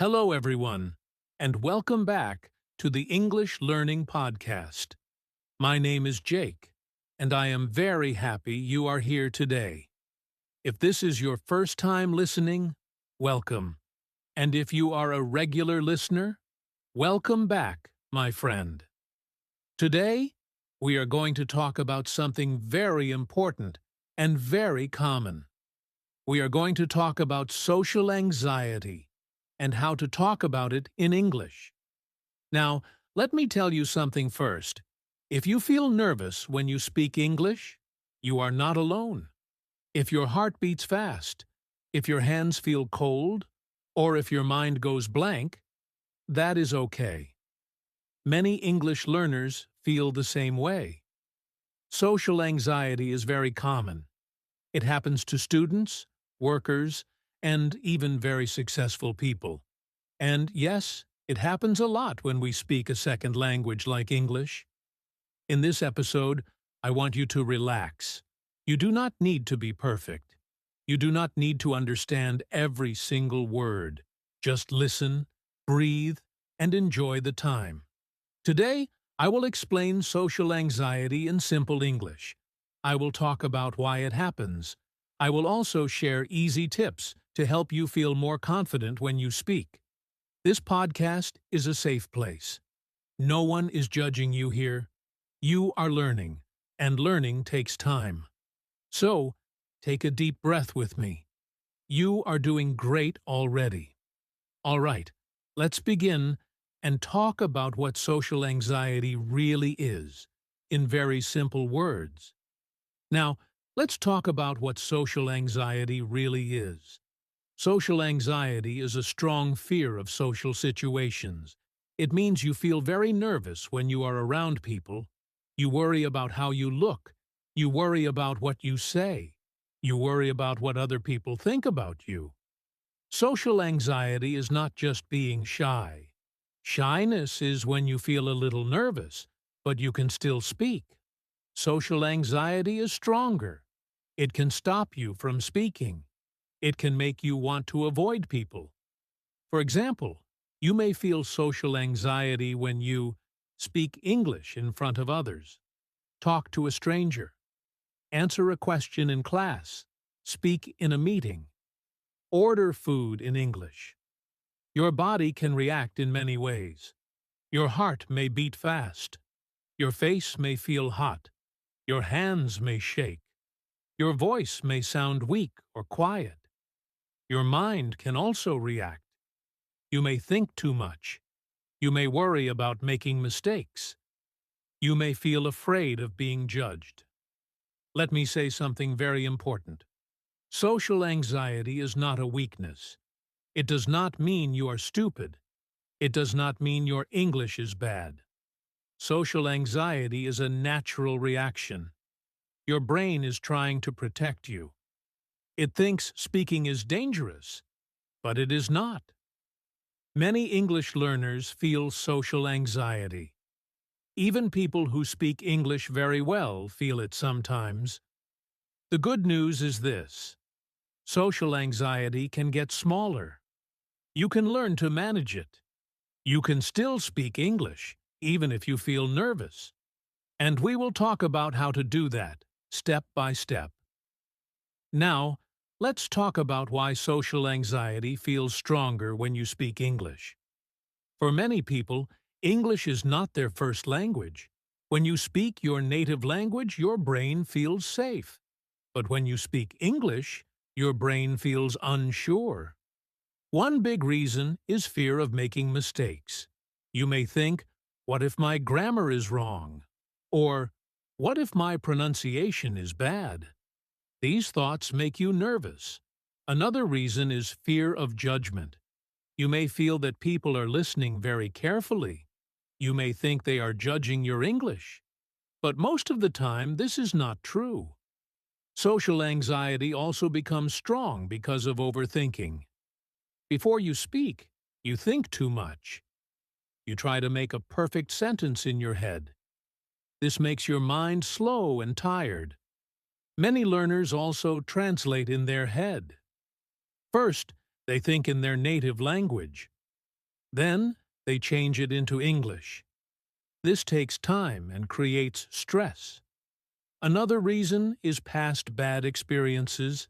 Hello, everyone, and welcome back to the English Learning Podcast. My name is Jake, and I am very happy you are here today. If this is your first time listening, welcome. And if you are a regular listener, welcome back, my friend. Today, we are going to talk about something very important and very common. We are going to talk about social anxiety and how to talk about it in English. Now, let me tell you something first. If you feel nervous when you speak English, you are not alone. If your heart beats fast, if your hands feel cold, or if your mind goes blank, that is okay. Many English learners feel the same way. Social anxiety is very common. It happens to students, workers, and even very successful people. And yes, it happens a lot when we speak a second language like English. In this episode, I want you to relax. You do not need to be perfect. You do not need to understand every single word. Just listen, breathe, and enjoy the time. Today, I will explain social anxiety in simple English. I will talk about why it happens. I will also share easy tips to help you feel more confident when you speak. This podcast is a safe place. No one is judging you here. You are learning, and learning takes time. So, take a deep breath with me. You are doing great already. All right, let's begin and talk about what social anxiety really is, in very simple words. Now, let's talk about what social anxiety really is. Social anxiety is a strong fear of social situations. It means you feel very nervous when you are around people. You worry about how you look. You worry about what you say. You worry about what other people think about you. Social anxiety is not just being shy. Shyness is when you feel a little nervous, but you can still speak. Social anxiety is stronger. It can stop you from speaking. It can make you want to avoid people. For example, you may feel social anxiety when you speak English in front of others, talk to a stranger, answer a question in class, speak in a meeting, order food in English. Your body can react in many ways. Your heart may beat fast. Your face may feel hot. Your hands may shake. Your voice may sound weak or quiet. Your mind can also react. You may think too much. You may worry about making mistakes. You may feel afraid of being judged. Let me say something very important. Social anxiety is not a weakness. It does not mean you are stupid. It does not mean your English is bad. Social anxiety is a natural reaction. Your brain is trying to protect you. It thinks speaking is dangerous, but it is not. Many English learners feel social anxiety. Even people who speak English very well feel it sometimes. The good news is this: social anxiety can get smaller. You can learn to manage it. You can still speak English, even if you feel nervous. And we will talk about how to do that, step by step. Now, let's talk about why social anxiety feels stronger when you speak English. For many people, English is not their first language. When you speak your native language, your brain feels safe. But when you speak English, your brain feels unsure. One big reason is fear of making mistakes. You may think, what if my grammar is wrong? Or, what if my pronunciation is bad? These thoughts make you nervous. Another reason is fear of judgment. You may feel that people are listening very carefully. You may think they are judging your English. But most of the time, this is not true. Social anxiety also becomes strong because of overthinking. Before you speak, you think too much. You try to make a perfect sentence in your head. This makes your mind slow and tired. Many learners also translate in their head. First, they think in their native language. Then they change it into English. This takes time and creates stress. Another reason is past bad experiences.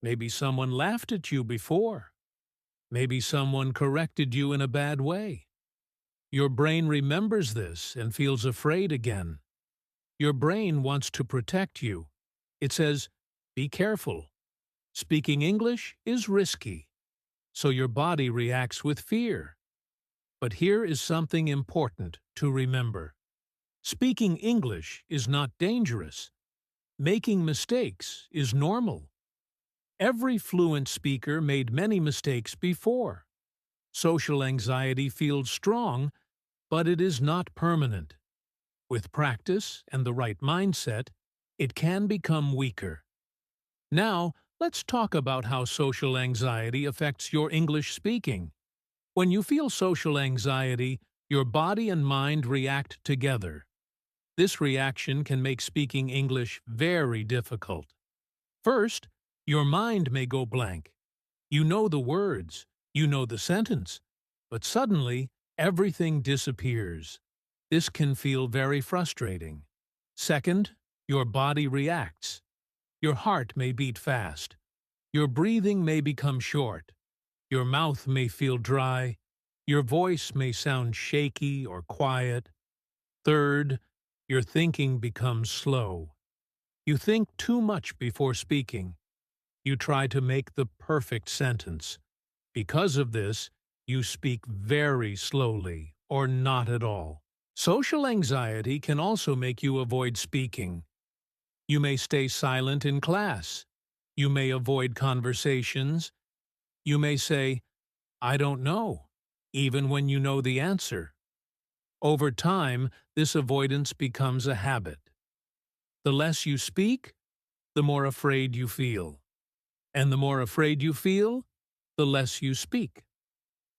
Maybe someone laughed at you before. Maybe someone corrected you in a bad way. Your brain remembers this and feels afraid again. Your brain wants to protect you. It says, "Be careful. Speaking English is risky." So your body reacts with fear. But here is something important to remember. Speaking English is not dangerous. Making mistakes is normal. Every fluent speaker made many mistakes before. Social anxiety feels strong, but it is not permanent. With practice and the right mindset, it can become weaker. Now, let's talk about how social anxiety affects your English speaking. When you feel social anxiety, your body and mind react together. This reaction can make speaking English very difficult. First, your mind may go blank. You know the words, you know the sentence, but suddenly everything disappears. This can feel very frustrating. Second, your body reacts. Your heart may beat fast. Your breathing may become short. Your mouth may feel dry. Your voice may sound shaky or quiet. Third, your thinking becomes slow. You think too much before speaking. You try to make the perfect sentence. Because of this, you speak very slowly or not at all. Social anxiety can also make you avoid speaking. You may stay silent in class. You may avoid conversations. You may say, "I don't know," even when you know the answer. Over time, this avoidance becomes a habit. The less you speak, the more afraid you feel. And the more afraid you feel, the less you speak.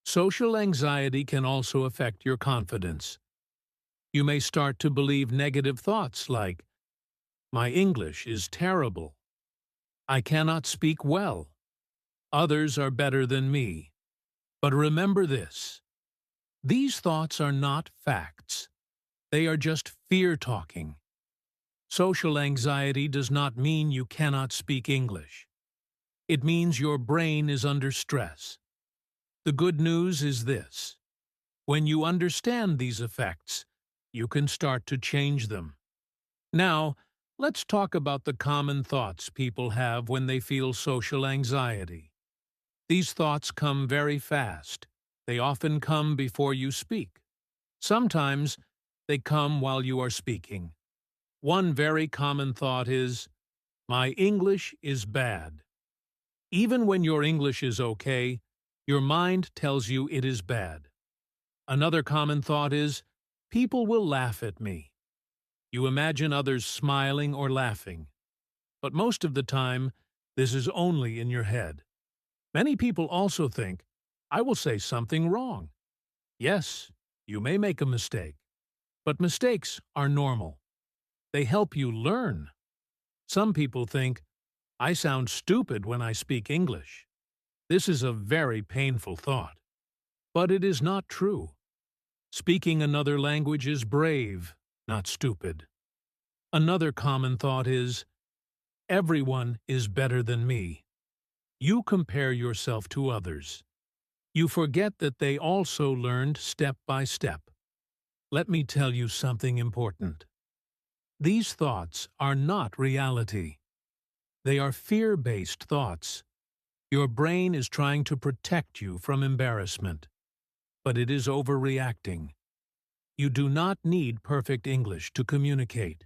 Social anxiety can also affect your confidence. You may start to believe negative thoughts like, "My English is terrible. I cannot speak well. Others are better than me." But remember this: these thoughts are not facts. They are just fear talking. Social anxiety does not mean you cannot speak English. It means your brain is under stress. The good news is this: when you understand these effects, you can start to change them. Now, let's talk about the common thoughts people have when they feel social anxiety. These thoughts come very fast. They often come before you speak. Sometimes they come while you are speaking. One very common thought is, "My English is bad." Even when your English is okay, your mind tells you it is bad. Another common thought is, "People will laugh at me." You imagine others smiling or laughing. But most of the time, this is only in your head. Many people also think, "I will say something wrong." Yes, you may make a mistake. But mistakes are normal. They help you learn. Some people think, "I sound stupid when I speak English." This is a very painful thought. But it is not true. Speaking another language is brave, not stupid. Another common thought is, "Everyone is better than me." You compare yourself to others. You forget that they also learned step by step. Let me tell you something important. These thoughts are not reality. They are fear-based thoughts. Your brain is trying to protect you from embarrassment, but it is overreacting. You do not need perfect English to communicate.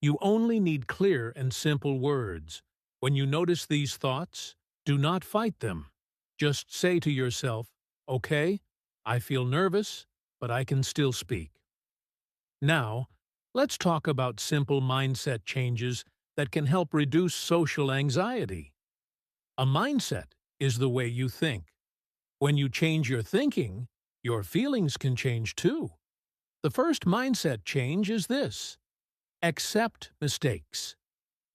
You only need clear and simple words. When you notice these thoughts, do not fight them. Just say to yourself, "Okay, I feel nervous, but I can still speak." Now, let's talk about simple mindset changes that can help reduce social anxiety. A mindset is the way you think. When you change your thinking, your feelings can change too. The first mindset change is this: accept mistakes.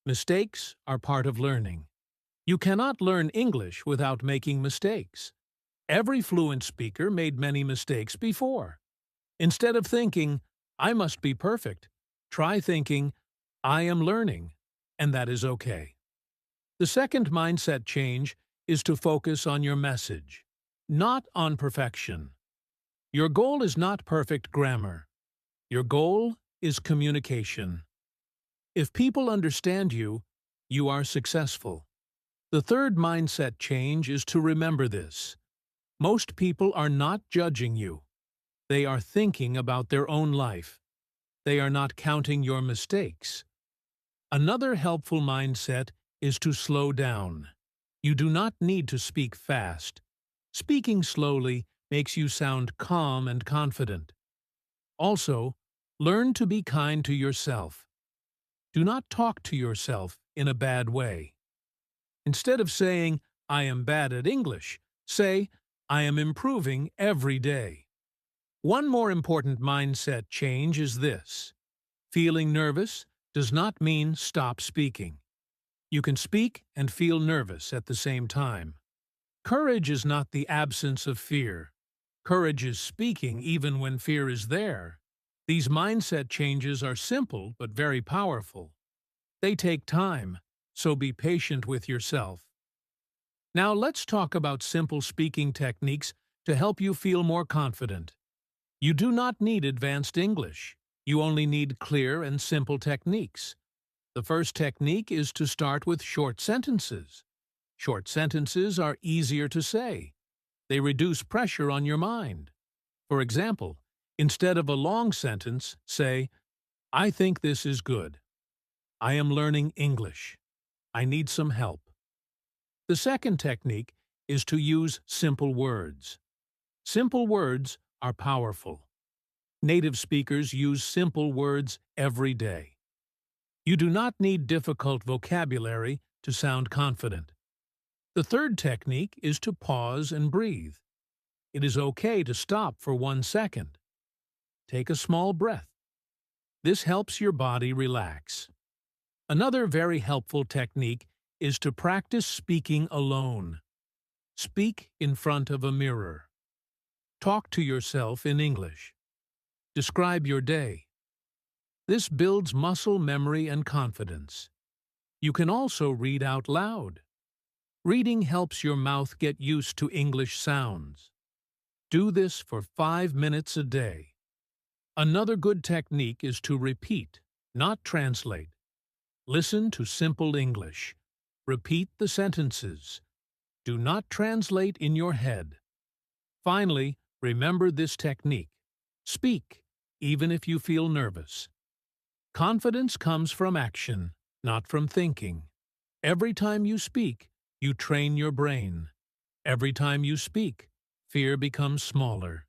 Mistakes are part of learning. You cannot learn English without making mistakes. Every fluent speaker made many mistakes before. Instead of thinking, I must be perfect, try thinking, I am learning, and that is okay. The second mindset change is to focus on your message, not on perfection. Your goal is not perfect grammar. Your goal is communication. If people understand you, you are successful. The third mindset change is to remember this. Most people are not judging you. They are thinking about their own life. They are not counting your mistakes. Another helpful mindset is to slow down. You do not need to speak fast. Speaking slowly makes you sound calm and confident. Also, learn to be kind to yourself. Do not talk to yourself in a bad way. Instead of saying, I am bad at English, say, I am improving every day. One more important mindset change is this. Feeling nervous does not mean stop speaking. You can speak and feel nervous at the same time. Courage is not the absence of fear. Courage is speaking even when fear is there. These mindset changes are simple but very powerful. They take time, so be patient with yourself. Now let's talk about simple speaking techniques to help you feel more confident. You do not need advanced English. You only need clear and simple techniques. The first technique is to start with short sentences. Short sentences are easier to say. They reduce pressure on your mind. For example, instead of a long sentence, say, I think this is good. I am learning English. I need some help. The second technique is to use simple words. Simple words are powerful. Native speakers use simple words every day. You do not need difficult vocabulary to sound confident. The third technique is to pause and breathe. It is okay to stop for 1 second. Take a small breath. This helps your body relax. Another very helpful technique is to practice speaking alone. Speak in front of a mirror. Talk to yourself in English. Describe your day. This builds muscle memory and confidence. You can also read out loud. Reading helps your mouth get used to English sounds. Do this for 5 minutes a day. Another good technique is to repeat, not translate. Listen to simple English. Repeat the sentences. Do not translate in your head. Finally, remember this technique. Speak, even if you feel nervous. Confidence comes from action, not from thinking. Every time you speak, you train your brain. Every time you speak, fear becomes smaller.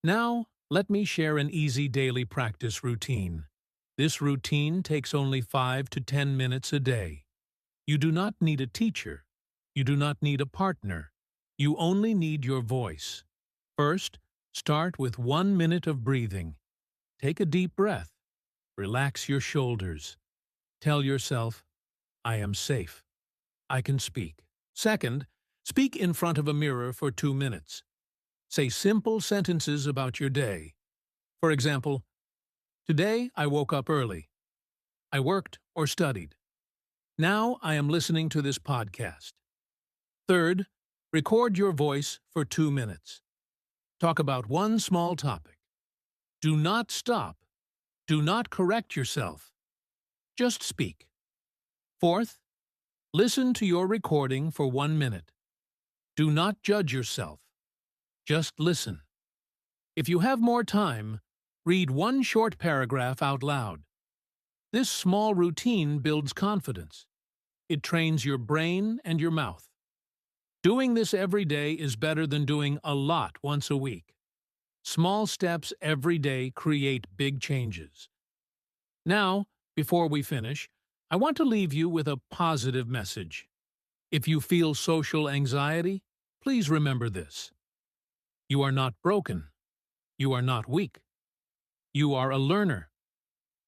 Now, let me share an easy daily practice routine. This routine takes only 5 to 10 minutes a day. You do not need a teacher. You do not need a partner. You only need your voice. First, start with 1 minute of breathing. Take a deep breath. Relax your shoulders. Tell yourself, I am safe. I can speak. Second, speak in front of a mirror for 2 minutes. Say simple sentences about your day. For example, today I woke up early. I worked or studied. Now I am listening to this podcast. Third, record your voice for 2 minutes. Talk about one small topic. Do not stop. Do not correct yourself. Just speak. Fourth, listen to your recording for 1 minute. Do not judge yourself. Just listen. If you have more time, read one short paragraph out loud. This small routine builds confidence. It trains your brain and your mouth. Doing this every day is better than doing a lot once a week. Small steps every day create big changes. Now, before we finish, I want to leave you with a positive message. If you feel social anxiety, please remember this. You are not broken. You are not weak. You are a learner.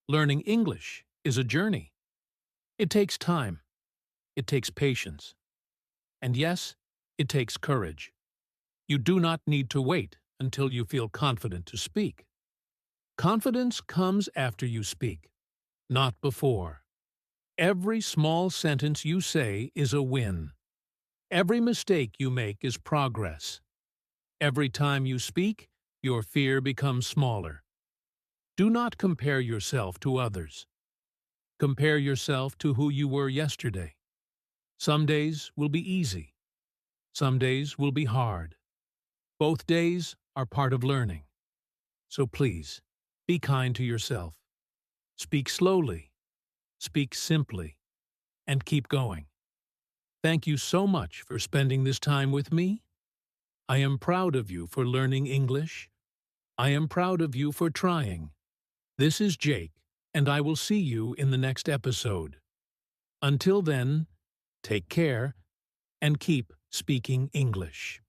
Learning English is a journey. It takes time. It takes patience. And yes, it takes courage. You do not need to wait until you feel confident to speak. Confidence comes after you speak, not before. Every small sentence you say is a win. Every mistake you make is progress. Every time you speak, your fear becomes smaller. Do not compare yourself to others. Compare yourself to who you were yesterday. Some days will be easy. Some days will be hard. Both days are part of learning. So please, be kind to yourself. Speak slowly, speak simply, and keep going. Thank you so much for spending this time with me. I am proud of you for learning English. I am proud of you for trying. This is Jake, and I will see you in the next episode. Until then, take care and keep speaking English.